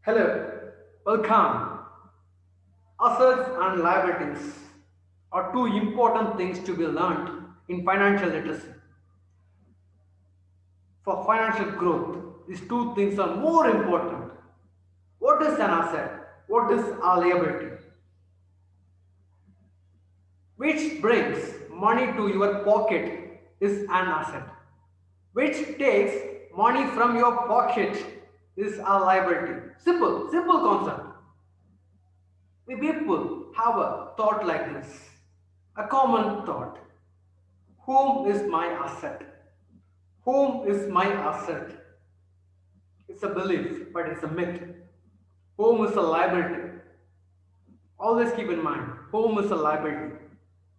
Hello, welcome. Assets and liabilities are two important things to be learned in financial literacy. For financial growth, these two things are more important. What is an asset? What is a liability? Which brings money to your pocket is an asset. Which takes money from your pocket is a liability. Simple concept. We people have a thought like this, a common thought. Home is my asset. Home is my asset. It's a belief, but it's a myth. Home is a liability. Always keep in mind, home is a liability.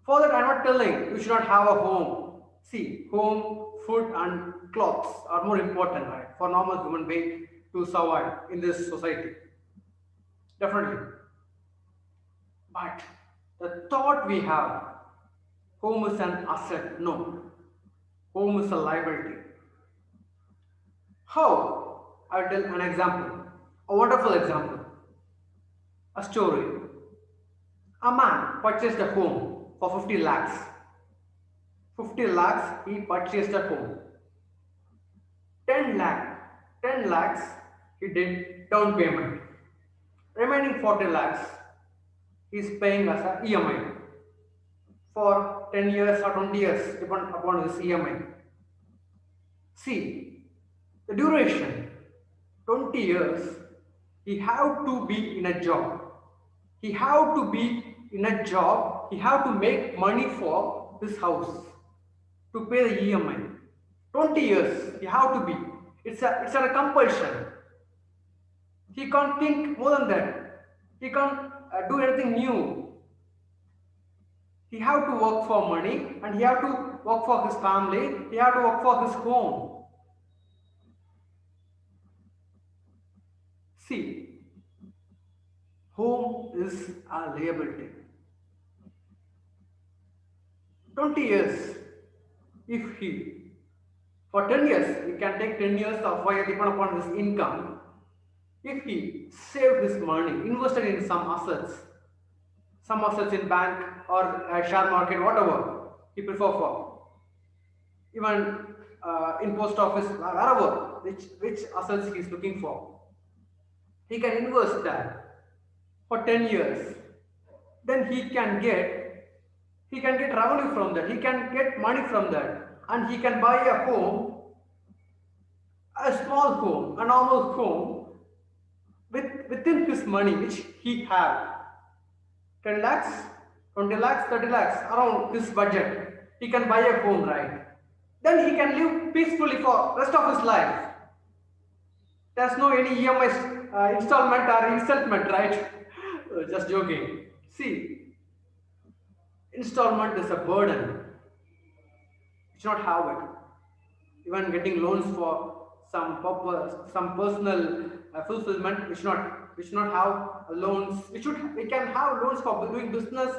For that, I'm not telling you should not have a home. See, home, food, and clothes are more important, right, for normal human being to survive in this society. Definitely. But the thought we have, home is an asset. No, home is a liability. How? I'll tell an example, a wonderful example, a story. A man purchased a home for 50 lakhs. 50 lakhs he purchased a home. 10 lakh, 10 lakhs he did down payment. Remaining 40 lakhs he is paying as a EMI for 10 years or 20 years depend upon his EMI. See, the duration 20 years he have to be in a job. He have to be in a job. He have to make money for this house to pay the EMI. 20 years he have to be. It's a compulsion. He can't think more than that. He can't do anything new. He have to work for money and he have to work for his family. He have to work for his home. See, home is a liability. 20 years, if he, for 10 years, he can take 10 years of why depend upon his income. If he saved his money, invested in some assets in bank or share market, whatever he prefer for, even in post office, wherever, which assets he is looking for, he can invest that for 10 years. Then he can get revenue from that. He can get money from that, and he can buy a home, a small home, a normal home within his money which he have 10 lakhs, 20 lakhs, 30 lakhs around his budget. He can buy a home, right? Then he can live peacefully for rest of his life. There's no any EMI installment or installment, right? Just joking. See, installment is a burden. You should not have it. Even getting loans for some purpose, some personal fulfillment, we should not have loans. We can have loans for doing business,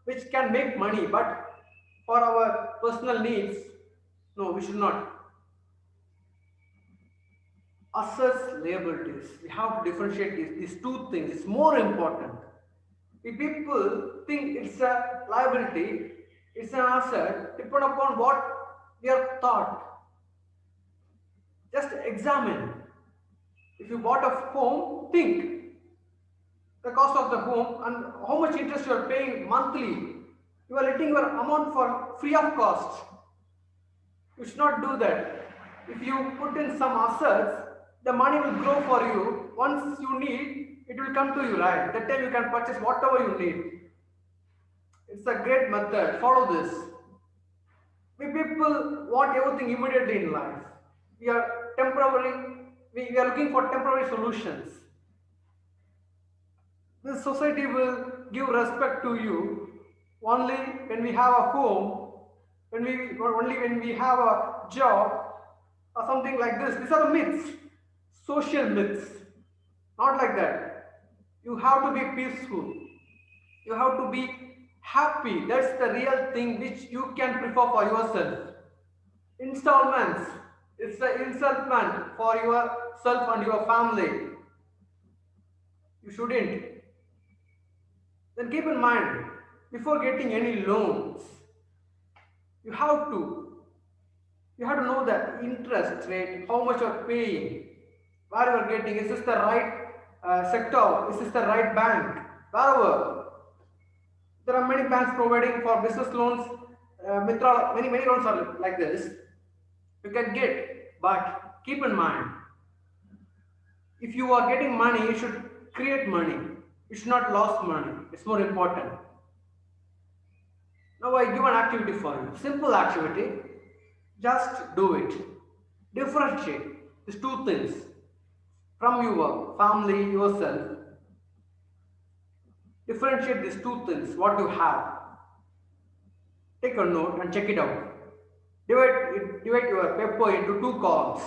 which can make money, but for our personal needs, no, we should not. Assets, liabilities. We have to differentiate these two things. It's more important. If people think it's a liability, it's an asset, depend upon what we are taught. Just examine. If you bought a home, think the cost of the home and how much interest you are paying monthly. You are letting your amount for free of cost. You should not do that. If you put in some assets, the money will grow for you. Once you need, it will come to you, right? That time you can purchase whatever you need. It's a great method. Follow this. We people want everything immediately in life. We are temporarily, we are looking for temporary solutions. This society will give respect to you only when we have a home, only when we have a job or something like this. These are the myths, social myths. Not like that. You have to be peaceful. You have to be happy. That's the real thing which you can prefer for yourself. Installments. It's the installment for yourself and your family. You shouldn't. Then keep in mind, before getting any loans, you have to you have to know the interest rate, how much you're paying, where you're getting, is this the right sector, is this the right bank, wherever. There are many banks providing for business loans, Mitra, many loans are like this. You can get, but keep in mind, if you are getting money, you should create money. You should not lose money. It's more important. Now I give an activity for you. Simple activity. Just do it. Differentiate these two things from your family, yourself. Differentiate these two things, what you have. Take a note and check it out. Divide your paper into two columns.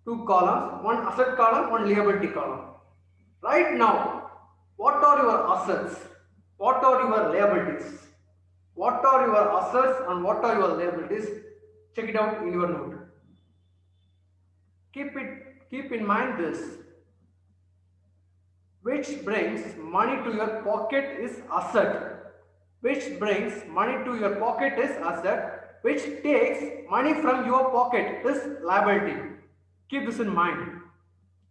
Two columns, one asset column, one liability column. Right now, what are your assets? What are your liabilities? What are your assets and what are your liabilities? Check it out in your note. Keep in mind this. Which brings money to your pocket is asset. Which brings money to your pocket is asset. Which takes money from your pocket is liability. Keep this in mind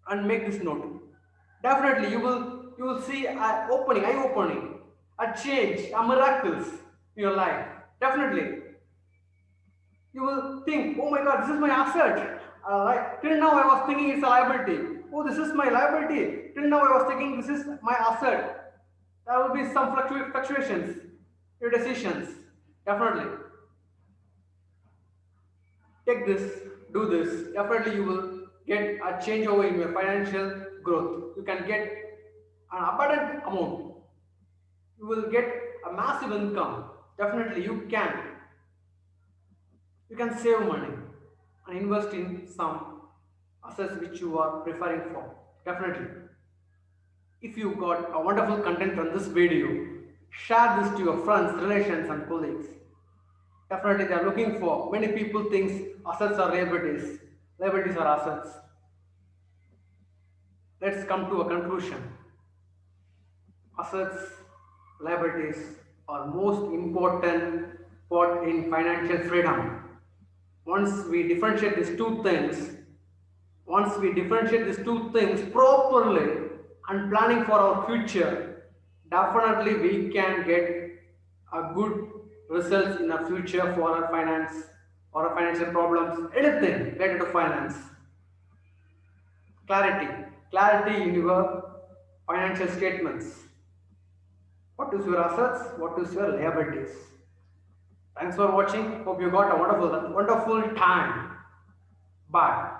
and make this note. Definitely you will see eye opening, a change, a miracles in your life. Definitely. You will think, oh my god, this is my asset. Like, till now I was thinking it's a liability. Oh, this is my liability. Till now I was thinking this is my asset. There will be some fluctuations, your decisions. Definitely. Take this, do this. Definitely you will get a changeover in your financial growth. You can get an abundant amount. You will get a massive income. Definitely you can. You can save money and invest in some assets which you are preferring for. Definitely. If you got a wonderful content from this video, share this to your friends, relations and colleagues. Definitely they are looking for. Many people think assets are liabilities. Liabilities are assets. Let's come to a conclusion. Assets, liabilities are most important part in financial freedom. Once we differentiate these two things, once we differentiate these two things properly and planning for our future, definitely we can get a good results in our future for our finance or our financial problems, anything related to finance. Clarity in your financial statements. What is your assets? What is your liabilities? Thanks for watching. Hope you got a wonderful time. Bye.